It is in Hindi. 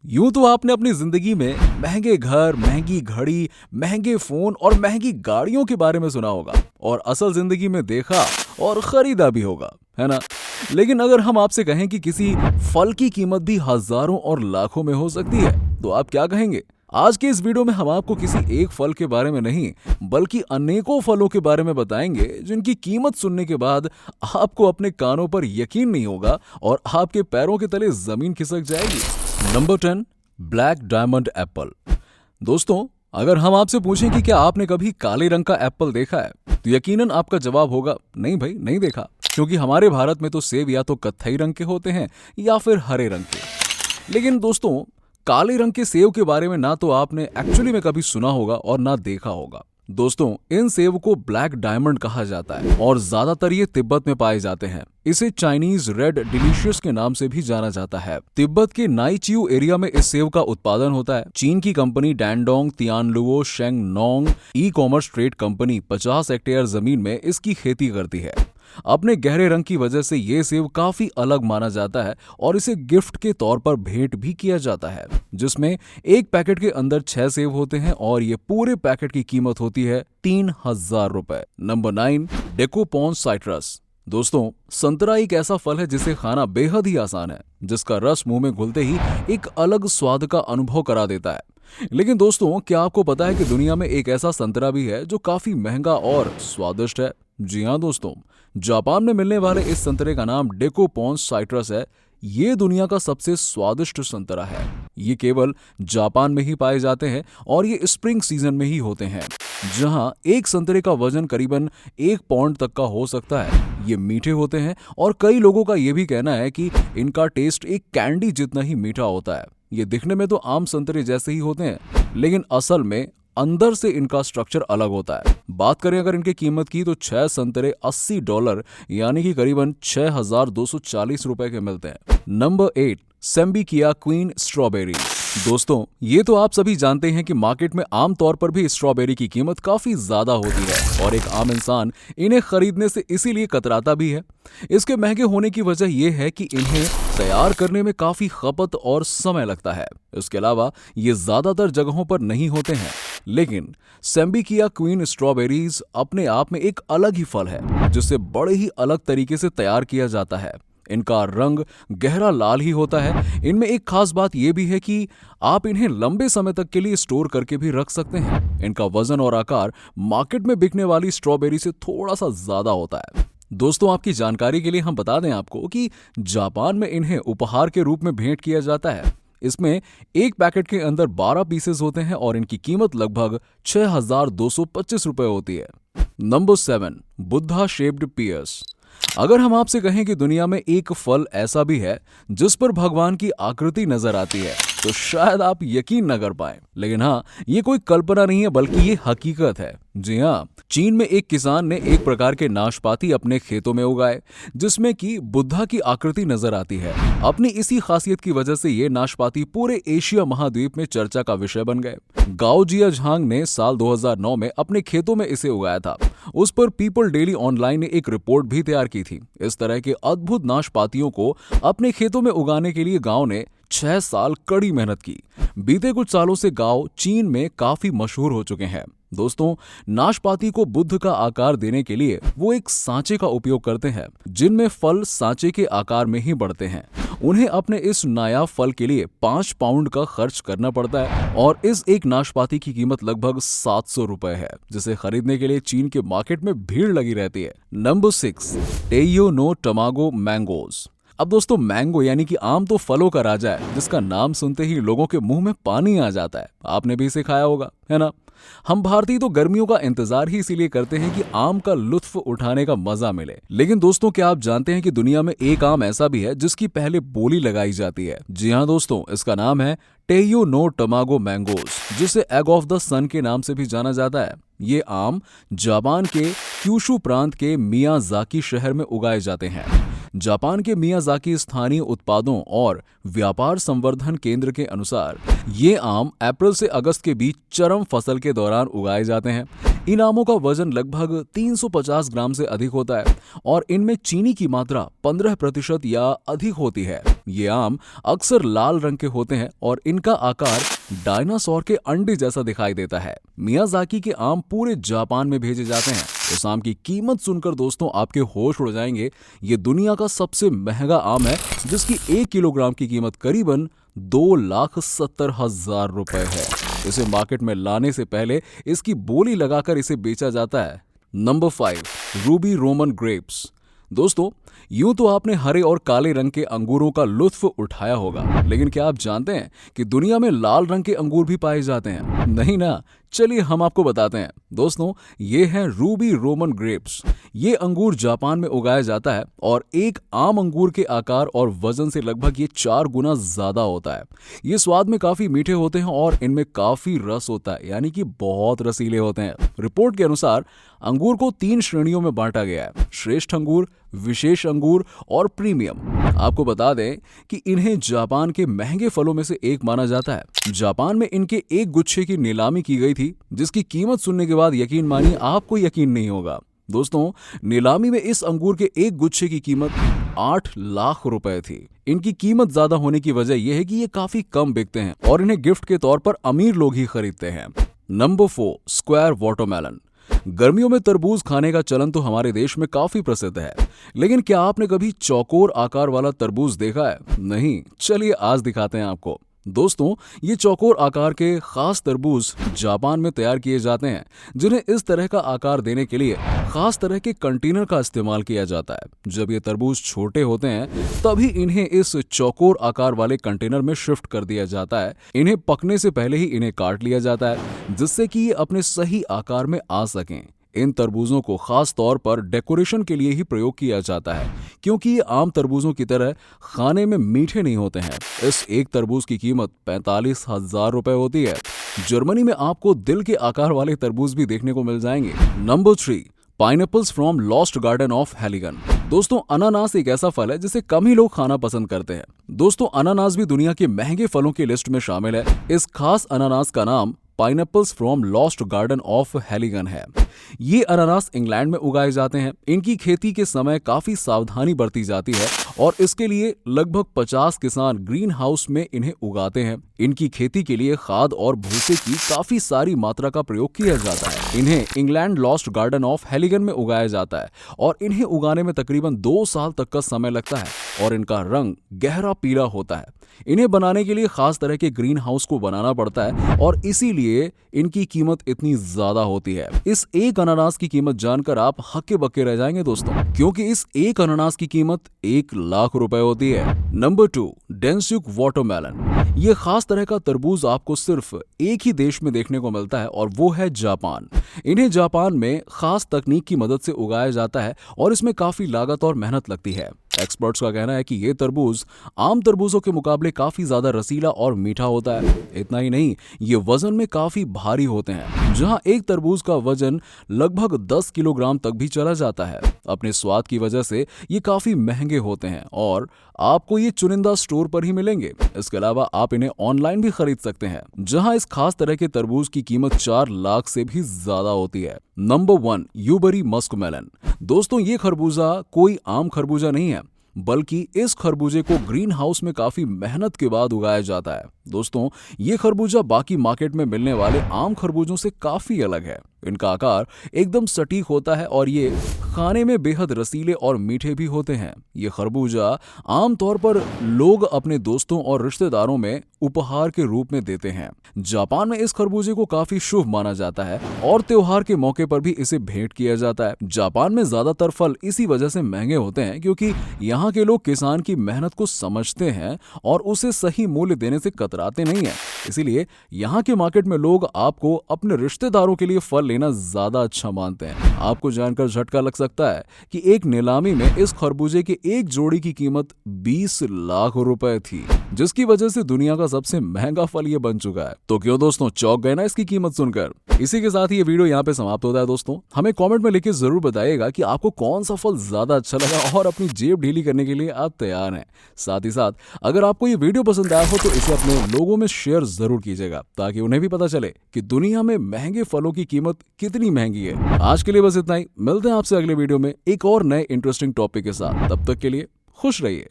यूं तो आपने अपनी जिंदगी में महंगे घर, महंगी घड़ी, महंगे फोन और महंगी गाड़ियों के बारे में सुना होगा और असल जिंदगी में देखा और खरीदा भी होगा, है ना? लेकिन अगर हम आपसे कहें कि किसी फल की कीमत भी हजारों और लाखों में हो सकती है, तो आप क्या कहेंगे? आज के इस वीडियो में हम आपको किसी एक फल के बारे में नहीं, बल्कि अनेकों फलों के बारे में बताएंगे जिनकी कीमत सुनने के बाद आपको अपने कानों पर यकीन नहीं होगा और आपके पैरों के तले जमीन खिसक जाएगी। Number 10, black diamond Apple. दोस्तों, अगर हम आपसे पूछें कि क्या आपने कभी काले रंग का एप्पल देखा है, तो यकीनन आपका जवाब होगा नहीं भाई, नहीं देखा, क्योंकि हमारे भारत में तो सेब या तो कत्थई रंग के होते हैं या फिर हरे रंग के। लेकिन दोस्तों, काले रंग के सेब के बारे में ना तो आपने एक्चुअली में कभी सुना होगा और ना देखा होगा। दोस्तों, इन सेब को ब्लैक डायमंड कहा जाता है और ज्यादातर ये तिब्बत में पाए जाते हैं। इसे चाइनीज रेड डिलीशियस के नाम से भी जाना जाता है। तिब्बत के नाइचियू एरिया में इस सेब का उत्पादन होता है। चीन की company Dandong Tianluo Sheng Nong e commerce trade company 50 hectare जमीन में इसकी खेती करती है। अपने गहरे रंग की वजह से ये सेब काफी अलग माना जाता है और इसे गिफ्ट के तौर पर भेंट भी किया जाता है, जिसमें एक पैकेट के अंदर 6 सेब होते हैं और ये पूरे पैकेट की कीमत होती है 3000 रुपए। Number 9, Dekopon citrus. दोस्तों, संतरा एक ऐसा फल है जिसे खाना बेहद ही आसान है, जिसका रस मुंह में घुलते ही एक अलग स्वाद का अनुभव करा देता है। लेकिन दोस्तों, क्या आपको पता है कि दुनिया में एक ऐसा संतरा भी है जो काफी महंगा और स्वादिष्ट है? जी हाँ दोस्तों, जापान में मिलने वाले इस संतरे का नाम डेकोपॉन साइट्रस है। ये दुनिया का सबसे स्वादिष्ट संतरा है। ये केवल जापान में ही पाए जाते हैं और ये स्प्रिंग सीजन में ही होते हैं, जहां एक संतरे का वजन करीबन 1 पाउंड तक का हो सकता है। ये मीठे होते हैं और कई लोगों का ये भी कहना है कि इनका टेस्ट एक कैंडी जितना ही मीठा होता है। ये दिखने में तो आम संतरे जैसे ही होते हैं, लेकिन असल में अंदर से इनका स्ट्रक्चर अलग होता है। बात करें अगर इनकी कीमत की, तो 6 संतरे $80 यानी कि करीबन 6240 रुपए के मिलते हैं। Number 8, Sembikiya queen strawberry. दोस्तों, ये तो आप सभी जानते हैं कि मार्केट में आमतौर पर भी स्ट्रॉबेरी की कीमत काफी ज्यादा होती है और एक आम इंसान इन्हें खरीदने से इसीलिए कतराता भी है। इसके महंगे होने की वजह यह है कि इन्हें तैयार करने में काफी खपत और समय लगता है। इसके अलावा ये ज्यादातर जगहों पर नहीं होते हैं। लेकिन सेम्बिकिया क्वीन स्ट्रॉबेरीज अपने आप में एक अलग ही फल है, जिसे बड़े ही अलग तरीके से तैयार किया जाता है। इनका रंग गहरा लाल ही होता है। इनमें एक खास बात यह भी है कि आप इन्हें लंबे समय तक के लिए स्टोर करके भी रख सकते हैं। इनका वजन और आकार मार्केट में बिकने वाली स्ट्रॉबेरी से थोड़ा सा ज्यादा होता है। दोस्तों, आपकी जानकारी के लिए हम बता दें आपको कि जापान में इन्हें उपहार के रूप में भेंट किया जाता है। इसमें एक पैकेट के अंदर 12 पीसेस होते हैं और इनकी कीमत लगभग 6225 रुपए होती है। Number 7, Buddha shaped pears. अगर हम आपसे कहें कि दुनिया में एक फल ऐसा भी है जिस पर भगवान की आकृति नजर आती है, तो शायद आप यकीन न कर पाए। लेकिन हाँ, ये कोई कल्पना नहीं है, बल्कि ये हकीकत है। जी हाँ, चीन में एक किसान ने एक प्रकार के नाशपाती अपने खेतों में उगाए जिसमें कि बुद्धा की आकृति नजर आती है। अपनी इसी खासियत की वजह से ये नाशपाती पूरे एशिया महाद्वीप में चर्चा का विषय बन गए। गाओ जिया झांग ने साल 2009 में अपने खेतों में इसे उगाया था। उस पर पीपल डेली ऑनलाइन ने एक रिपोर्ट भी तैयार की थी। इस तरह के अद्भुत नाशपातियों को अपने खेतों में उगाने के लिए गांव ने 6 साल कड़ी मेहनत की। बीते कुछ सालों से गांव चीन में काफी मशहूर हो चुके हैं। दोस्तों, नाशपाती को बुद्ध का आकार देने के लिए वो एक सांचे का उपयोग करते हैं, जिनमें फल सांचे के आकार में ही बढ़ते हैं। उन्हें अपने इस नायाब फल के लिए 5 पाउंड का खर्च करना पड़ता है और इस एक नाशपाती की कीमत लगभग 700 रुपए है, जिसे खरीदने के लिए चीन के मार्केट में भीड़ लगी रहती है। Number 6, Taiyo no Tamago mangoes. अब दोस्तों, मैंगो यानी कि आम तो फलों का राजा है, जिसका नाम सुनते ही लोगों के मुंह में पानी आ जाता है। आपने भी इसे खाया होगा, है ना? हम भारतीय तो गर्मियों का इंतजार ही इसीलिए करते हैं कि आम का लुत्फ उठाने का मजा मिले। लेकिन दोस्तों, क्या आप जानते हैं कि दुनिया में एक आम ऐसा भी है जिसकी पहले बोली लगाई जाती है? जी हाँ दोस्तों, इसका नाम है टेयो नो टमागो मैंगोज, जिसे एग ऑफ द सन के नाम से भी जाना जाता है। ये आम जापान के क्यूशु प्रांत के मियाजाकी शहर में उगाए जाते हैं। जापान के मियाजाकी स्थानीय उत्पादों और व्यापार संवर्धन केंद्र के अनुसार ये आम अप्रैल से अगस्त के बीच चरम फसल के दौरान उगाए जाते हैं। इन आमों का वजन लगभग 350 ग्राम से अधिक होता है और इनमें चीनी की मात्रा 15% या अधिक होती है। ये आम अक्सर लाल रंग के होते हैं और इनका आकार डायनासोर के अंडे जैसा दिखाई देता है। मियाजाकी के आम पूरे जापान में भेजे जाते हैं। इस आम की कीमत सुनकर दोस्तों आपके होश उड़ जाएंगे। ये दुनिया का सबसे महंगा आम है जिसकी 1 किलोग्राम की कीमत करीबन 2,70,000 रुपए है। इसे मार्केट में लाने से पहले इसकी बोली लगाकर इसे बेचा जाता है। Number 5, Ruby Roman grapes. दोस्तों, यूं तो आपने हरे और काले रंग के अंगूरों का लुत्फ उठाया होगा, लेकिन क्या आप जानते हैं कि दुनिया में लाल रंग के अंगूर भी पाए जाते हैं? नहीं ना? चलिए हम आपको बताते हैं। दोस्तों, ये हैं रूबी रोमन ग्रेप्स। ये अंगूर जापान में उगाया जाता है और एक आम अंगूर के आकार और वजन से लगभग ये 4 गुना ज्यादा होता है। ये स्वाद में काफी मीठे होते हैं और इनमें काफी रस होता है, यानी कि बहुत रसीले होते हैं। रिपोर्ट के अनुसार अंगूर को 3 श्रेणियों में बांटा गया है: श्रेष्ठ अंगूर, विशेष अंगूर और प्रीमियम। आपको बता दें कि इन्हें जापान के महंगे फलों में से एक माना जाता है। जापान में इनके एक गुच्छे की नीलामी की गई थी, जिसकी कीमत सुनने के बाद यकीन मानिए आपको यकीन नहीं होगा। दोस्तों, नीलामी में इस अंगूर के एक गुच्छे की कीमत 8 लाख रुपए थी। इनकी कीमत ज्यादा होने की वजह यह है कि ये काफी कम बिकते हैं और इन्हें गिफ्ट के तौर पर अमीर लोग ही खरीदते हैं। Number 4, square watermelon. गर्मियों में तरबूज खाने का चलन तो हमारे देश में काफी प्रसिद्ध है, लेकिन क्या आपने कभी चौकोर आकार वाला तरबूज देखा है? नहीं? चलिए आज दिखाते हैं आपको। दोस्तों, ये चौकोर आकार के खास तरबूज जापान में तैयार किए जाते हैं, जिन्हें इस तरह का आकार देने के लिए खास तरह के कंटेनर का इस्तेमाल किया जाता है। जब ये तरबूज छोटे होते हैं तभी इन्हें इस चौकोर आकार वाले कंटेनर में शिफ्ट कर दिया जाता है। इन्हें पकने से पहले ही इन्हें काट लिया जाता है, जिससे कि ये अपने सही आकार में आ सकें। इन तरबूजों को खास तौर पर डेकोरेशन के लिए ही प्रयोग किया जाता है, क्योंकि ये आम तरबूजों की तरह खाने में मीठे नहीं होते हैं। इस एक तरबूज की कीमत 45,000 रुपए होती है। जर्मनी में आपको दिल के आकार वाले तरबूज भी देखने को मिल जाएंगे। Number 3, pineapples from Lost Garden of Heligan. दोस्तों, अनानास एक ऐसा फल है जिसे कम ही लोग खाना पसंद करते हैं। दोस्तों, अनानास भी दुनिया के महंगे फलों की लिस्ट में शामिल है। इस खास अनानास का नाम pineapples from Lost Garden of Heligan है। ये अनानास इंग्लैंड में उगाए जाते हैं। इनकी खेती के समय काफी सावधानी बरती जाती है और इसके लिए लगभग 50 किसान ग्रीन हाउस में इन्हें उगाते हैं। इनकी खेती के लिए खाद और भूसे की काफी सारी मात्रा का प्रयोग किया जाता है। इन्हें इंग्लैंड लॉस्ट गार्डन ऑफ हेलिगन में उगाया जाता है और इन्हें उगाने में तकरीबन 2 साल तक का समय लगता है और इनका रंग गहरा पीला होता है। इन्हें बनाने के लिए खास तरह के ग्रीन हाउस को बनाना पड़ता है और इसीलिए इनकी कीमत इतनी ज्यादा होती है। इस एक अनानास की कीमत जानकर आप हक्के बक्के रह जाएंगे दोस्तों, क्योंकि इस एक अनानास की कीमत 1 लाख रुपए होती है। Number 2, Densuke watermelon. ये खास तरह का तरबूज आपको सिर्फ एक ही देश में देखने को मिलता है और वो है जापान। इन्हें जापान में खास तकनीक की मदद से उगाया जाता है और इसमें काफी लागत और मेहनत लगती है। एक्सपर्ट्स का कहना है कि ये तरबूज आम तरबूजों के मुकाबले काफी ज्यादा रसीला और मीठा होता है। इतना ही नहीं, ये वजन में काफी भारी होते हैं। जहां एक तरबूज का वजन लगभग 10 किलोग्राम तक भी चला जाता है। अपने स्वाद की वजह से ये काफी महंगे होते हैं और आपको ये चुनिंदा स्टोर पर ही मिलेंगे। इसके अलावा आप इन्हें ऑनलाइन भी खरीद सकते हैं, जहां इस खास तरह के तरबूज की कीमत 4 लाख से भी ज्यादा होती है। Number 1, Yubari muskmelon. दोस्तों, ये खरबूजा कोई आम खरबूजा नहीं है, बल्कि इस खरबूजे को ग्रीन हाउस में काफी मेहनत के बाद उगाया जाता है। दोस्तों, ये खरबूजा बाकी मार्केट में मिलने वाले आम खरबूजों से काफी अलग है। इनका आकार एकदम सटीक होता है और ये खाने में बेहद रसीले और मीठे भी होते हैं। ये खरबूजा आमतौर पर लोग अपने दोस्तों और रिश्तेदारों में उपहार के रूप में देते हैं। जापान में इस खरबूजे को काफी शुभ माना जाता है और त्योहार के मौके पर भी इसे भेंट किया जाता है। जापान में ज्यादातर फल इसी वजह से महंगे होते हैं, क्योंकि यहाँ के लोग किसान की मेहनत को समझते हैं और उसे सही मूल्य देने से कतराते नहीं है। इसीलिए यहाँ के मार्केट में लोग आपको अपने रिश्तेदारों के लिए फल लेना ज्यादा अच्छा मानते हैं। आपको जानकर झटका लग सकता है कि एक नीलामी में इस खरबूजे के एक जोड़ी की कीमत 20 लाख रुपए थी, जिसकी वजह से दुनिया का सबसे महंगा फल ये बन चुका है। तो क्यों दोस्तों, चौंक गए ना इसकी कीमत सुनकर? इसी के साथ ये वीडियो यहाँ पे समाप्त होता है दोस्तों। हमें कमेंट में लिखकर जरूर बताइएगा कि आपको कौन सा फल ज्यादा अच्छा लगा और अपनी जेब ढीली करने के लिए आप तैयार हैं। साथ ही साथ अगर आपको ये वीडियो पसंद आया हो तो इसे अपने लोगों में शेयर जरूर कीजिएगा, ताकि उन्हें भी पता चले कि दुनिया में महंगे फलों की कीमत कितनी महंगी है। आज के लिए बस इतना ही। मिलते हैं आपसे अगले वीडियो में एक और नए इंटरेस्टिंग टॉपिक के साथ। तब तक के लिए खुश रहिए।